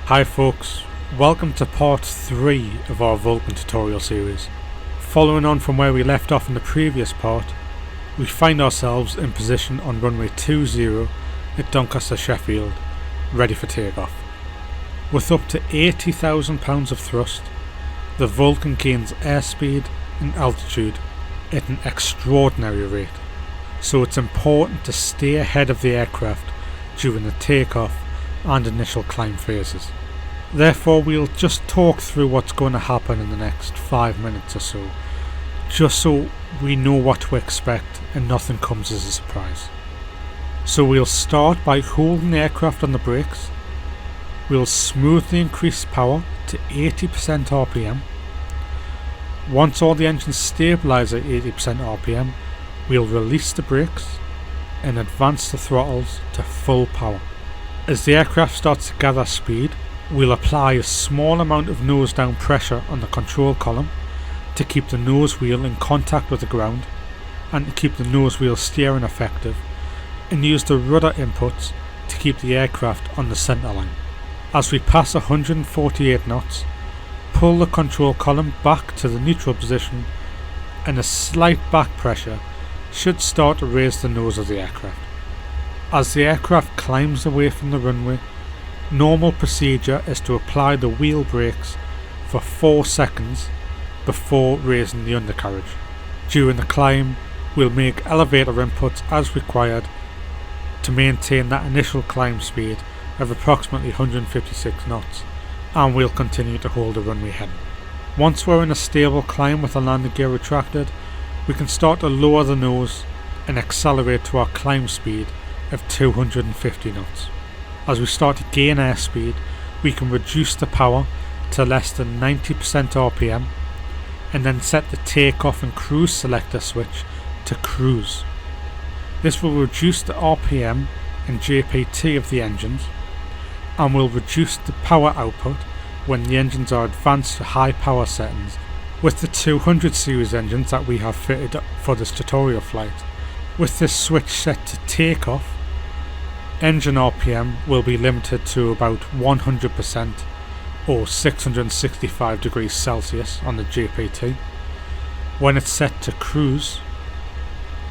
Hi folks, welcome to part 3 of our Vulcan tutorial series. Following on from where we left off in the previous part, we find ourselves in position on runway 20 at Doncaster, Sheffield, ready for takeoff. With up to 80,000 pounds of thrust, the Vulcan gains airspeed and altitude at an extraordinary rate, so it's important to stay ahead of the aircraft during the takeoff and initial climb phases. Therefore, we'll just talk through what's going to happen in the next 5 minutes or so, just so we know what to expect and nothing comes as a surprise. So we'll start by holding the aircraft on the brakes. We'll smoothly increase power to 80% RPM. Once all the engines stabilise at 80% RPM, we'll release the brakes and advance the throttles to full power. As the aircraft starts to gather speed, we'll apply a small amount of nose down pressure on the control column to keep the nose wheel in contact with the ground and to keep the nose wheel steering effective, and use the rudder inputs to keep the aircraft on the centre line. As we pass 148 knots, pull the control column back to the neutral position, and a slight back pressure should start to raise the nose of the aircraft. As the aircraft climbs away from the runway, normal procedure is to apply the wheel brakes for 4 seconds before raising the undercarriage. During the climb, we'll make elevator inputs as required to maintain that initial climb speed of approximately 156 knots, and we'll continue to hold the runway heading. Once we're in a stable climb with the landing gear retracted, we can start to lower the nose and accelerate to our climb speed of 250 knots. As we start to gain airspeed, we can reduce the power to less than 90% RPM and then set the takeoff and cruise selector switch to cruise. This will reduce the RPM and JPT of the engines and will reduce the power output when the engines are advanced to high power settings. With the 200 series engines that we have fitted for this tutorial flight, with this switch set to takeoff, engine RPM will be limited to about 100% or 665 degrees Celsius on the JPT. When it's set to cruise,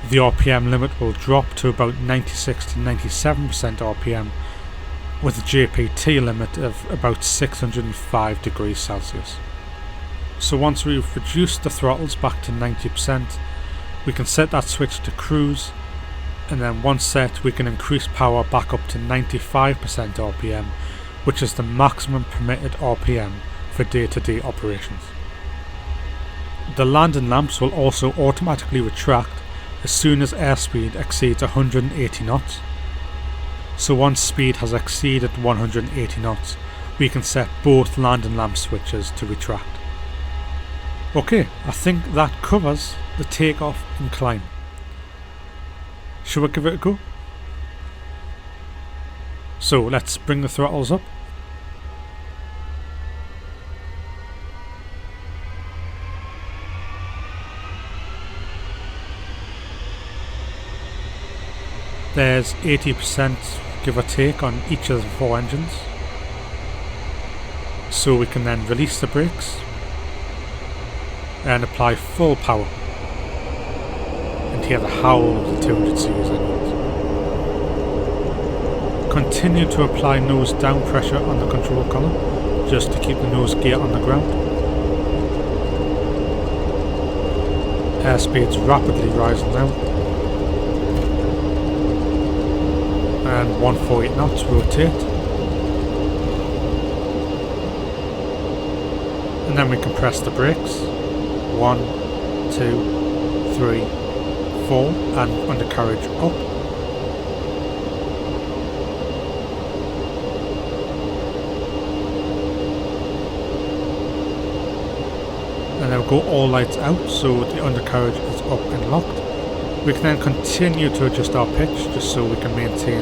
the RPM limit will drop to about 96 to 97% RPM with a JPT limit of about 605 degrees Celsius. So once we've reduced the throttles back to 90%, we can set that switch to cruise, and then once set we can increase power back up to 95% RPM, which is the maximum permitted RPM for day-to-day operations. The landing lamps will also automatically retract as soon as airspeed exceeds 180 knots. So once speed has exceeded 180 knots, we can set both landing lamp switches to retract. Okay, I think that covers the takeoff and climb. Shall we give it a go? So let's bring the throttles up. There's 80% give or take on each of the 4 engines. So we can then release the brakes and apply full power and hear the howl of the 200 series engines. Continue to apply nose down pressure on the control column just to keep the nose gear on the ground. Airspeed's rapidly rising now, and 148 knots, rotate, and then we can press the brakes. 1, 2, 3, 4, and undercarriage up. And then we'll go all lights out, so the undercarriage is up and locked. We can then continue to adjust our pitch just so we can maintain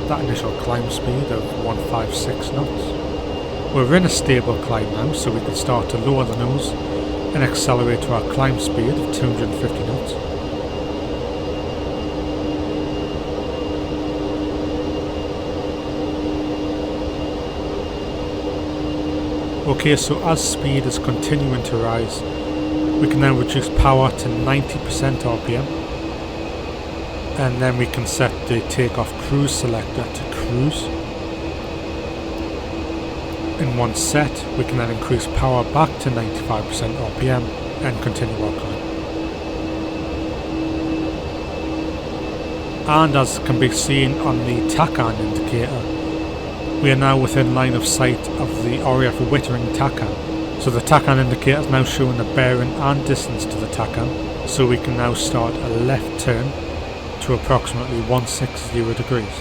that initial climb speed of 156 knots. We're in a stable climb now, so we can start to lower the nose and accelerate to our climb speed of 250 knots. Okay, so as speed is continuing to rise, we can then reduce power to 90% RPM, and then we can set the takeoff cruise selector to cruise. In one set, we can then increase power back to 95% RPM and continue our climb. And as can be seen on the tack-on indicator, we are now within line of sight of the RAF Wittering tack-on. So the tack-on indicator is now showing the bearing and distance to the tack-on, so we can now start a left turn to approximately 160 degrees.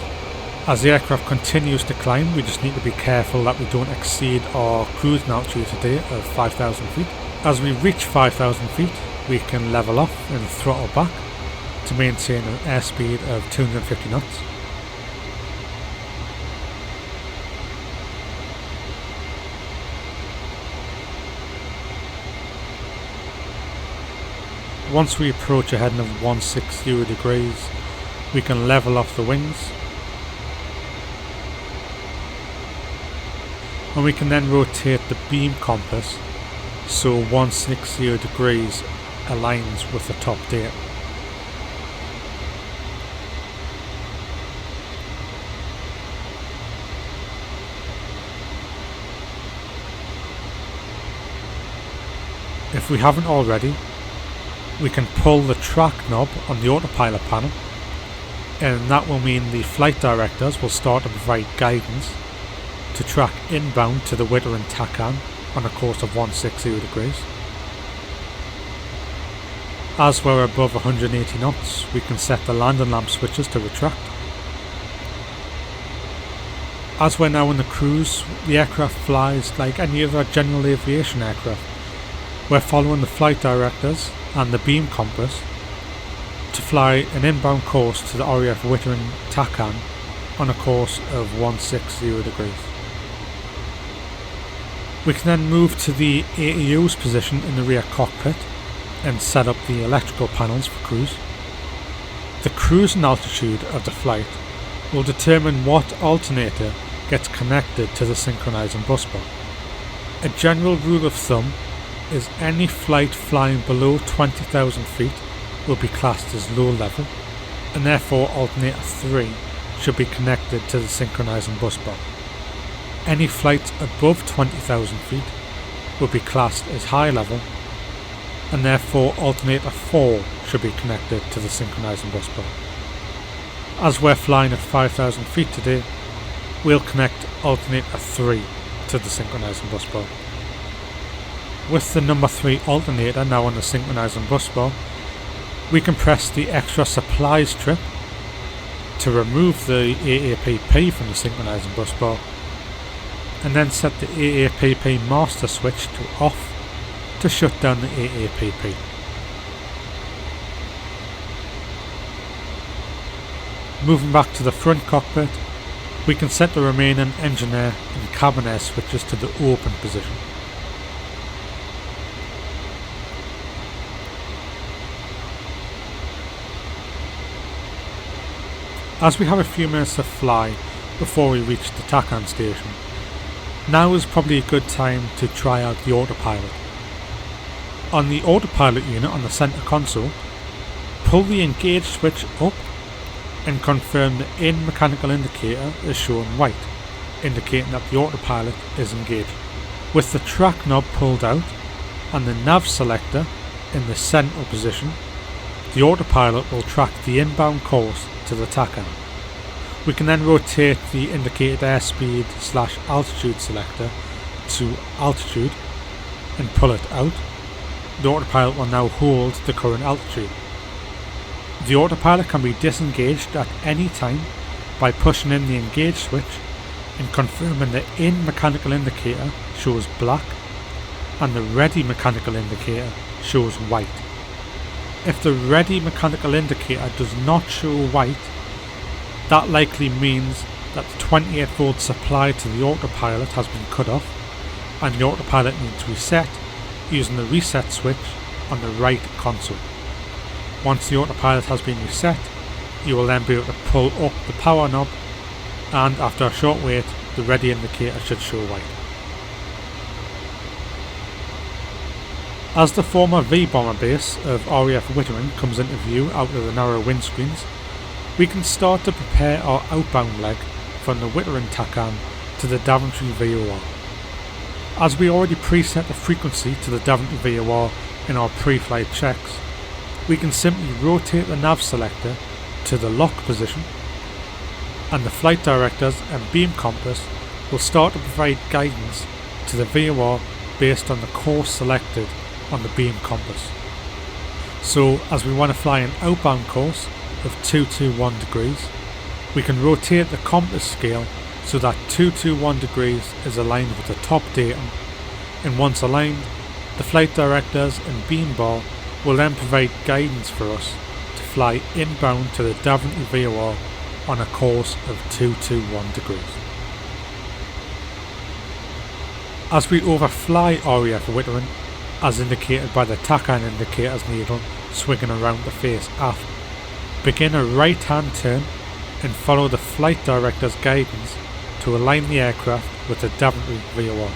As the aircraft continues to climb, we just need to be careful that we don't exceed our cruising altitude today of 5,000 feet. As we reach 5,000 feet, we can level off and throttle back to maintain an airspeed of 250 knots. Once we approach a heading of 160 degrees, we can level off the wings, and we can then rotate the beam compass so 160 degrees aligns with the top date. If we haven't already, we can pull the track knob on the autopilot panel, and that will mean the flight directors will start to provide guidance to track inbound to the Wittering tack-on on a course of 160 degrees. As we're above 180 knots, we can set the landing lamp switches to retract. As we're now in the cruise, the aircraft flies like any other general aviation aircraft. We're following the flight directors and the beam compass to fly an inbound course to the RAF Wittering tack-on on a course of 160 degrees. We can then move to the AEO's position in the rear cockpit and set up the electrical panels for cruise. The cruising altitude of the flight will determine what alternator gets connected to the synchronizing bus bar. A general rule of thumb is any flight flying below 20,000 feet will be classed as low level, and therefore alternator 3 should be connected to the synchronizing bus bar. Any flights above 20,000 feet will be classed as high level, and therefore alternator 4 should be connected to the synchronizing bus bar. As we're flying at 5,000 feet today, we'll connect alternator 3 to the synchronizing bus bar. With the number 3 alternator now on the synchronizing bus bar, we can press the extra supplies trip to remove the AAPP from the synchronizing bus bar, and then set the AAPP master switch to off to shut down the AAPP. Moving back to the front cockpit, we can set the remaining engine air and cabin air switches to the open position. As we have a few minutes to fly before we reach the tack-on station, now is probably a good time to try out the autopilot. On the autopilot unit on the centre console, pull the engage switch up and confirm the in mechanical indicator is showing white, indicating that the autopilot is engaged. With the track knob pulled out and the nav selector in the central position, the autopilot will track the inbound course to the tack-on. We can then rotate the indicated airspeed / altitude selector to altitude and pull it out. The autopilot will now hold the current altitude. The autopilot can be disengaged at any time by pushing in the engage switch and confirming the in mechanical indicator shows black and the ready mechanical indicator shows white. If the ready mechanical indicator does not show white, that likely means that the 28 volt supply to the autopilot has been cut off and the autopilot needs reset using the reset switch on the right console. Once the autopilot has been reset, you will then be able to pull up the power knob, and after a short wait the ready indicator should show white. As the former V-bomber base of RAF Wittering comes into view out of the narrow windscreens, we can start to prepare our outbound leg from the Wittering TACAN to the Daventry VOR. As we already preset the frequency to the Daventry VOR in our pre-flight checks, we can simply rotate the nav selector to the lock position, and the flight directors and beam compass will start to provide guidance to the VOR based on the course selected on the beam compass. So as we want to fly an outbound course of 221 degrees, we can rotate the compass scale so that 221 degrees is aligned with the top datum, and once aligned, the flight directors and beam bar will then provide guidance for us to fly inbound to the Daventry VOR on a course of 221 degrees. As we overfly RAF Wittering, as indicated by the TACAN indicator's needle swinging around the face aft, begin a right hand turn and follow the flight director's guidance to align the aircraft with the Daventry VOR.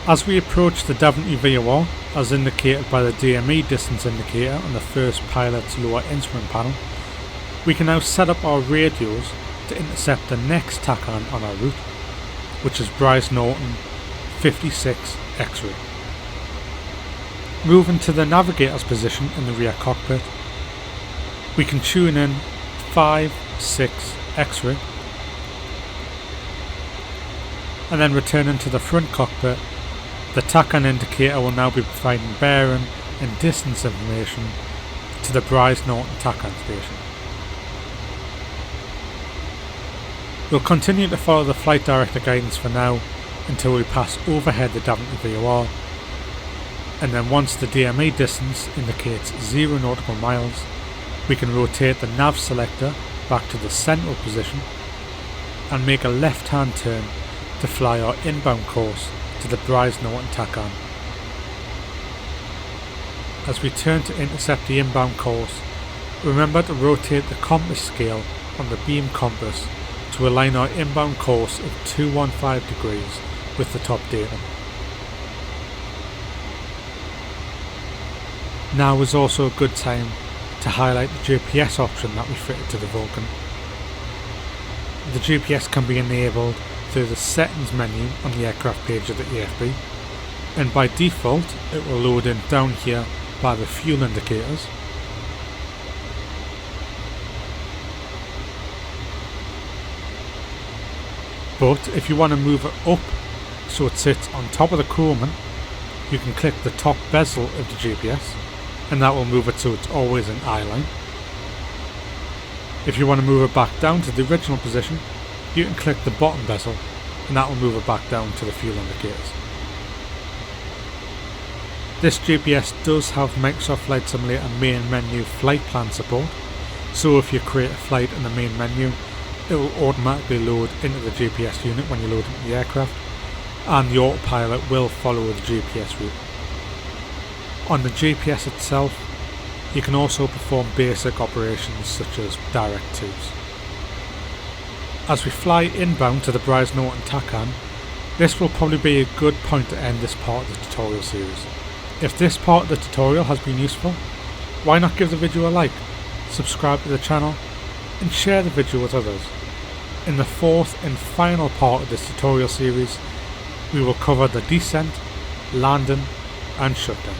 As we approach the Daventry VOR, as indicated by the DME distance indicator on the first pilot's lower instrument panel, we can now set up our radios to intercept the next TACAN on our route, which is Bryce Norton 56 X-ray. Moving to the navigator's position in the rear cockpit, we can tune in 5-6 X-ray, and then returning to the front cockpit, the TACAN indicator will now be providing bearing and distance information to the Bryce Norton TACAN station. We'll continue to follow the flight director guidance for now until we pass overhead the Daventry VOR, and then once the DME distance indicates 0 nautical miles, we can rotate the nav selector back to the central position and make a left hand turn to fly our inbound course to the Bryce Norton TACAN. As we turn to intercept the inbound course, remember to rotate the compass scale on the beam compass to align our inbound course of 215 degrees with the top datum. Now is also a good time to highlight the GPS option that we fitted to the Vulcan. The GPS can be enabled through the settings menu on the aircraft page of the AFB, and by default it will load in down here by the fuel indicators. But if you want to move it up so it sits on top of the Crowman, you can click the top bezel of the GPS and that will move it so it's always in eye line. If you want to move it back down to the original position, you can click the bottom bezel and that will move it back down to the fuel indicators. This GPS does have Microsoft Flight Simulator main menu flight plan support, so if you create a flight in the main menu, it will automatically load into the GPS unit when you load into the aircraft, and the Autopilot will follow the GPS route. On the GPS itself, you can also perform basic operations such as direct twos. As we fly inbound to the Bryce Norton TACAN, this will probably be a good point to end this part of the tutorial series. If this part of the tutorial has been useful, why not give the video a like, subscribe to the channel, and share the video with others. In the fourth and final part of this tutorial series, we will cover the descent, landing and shutdown.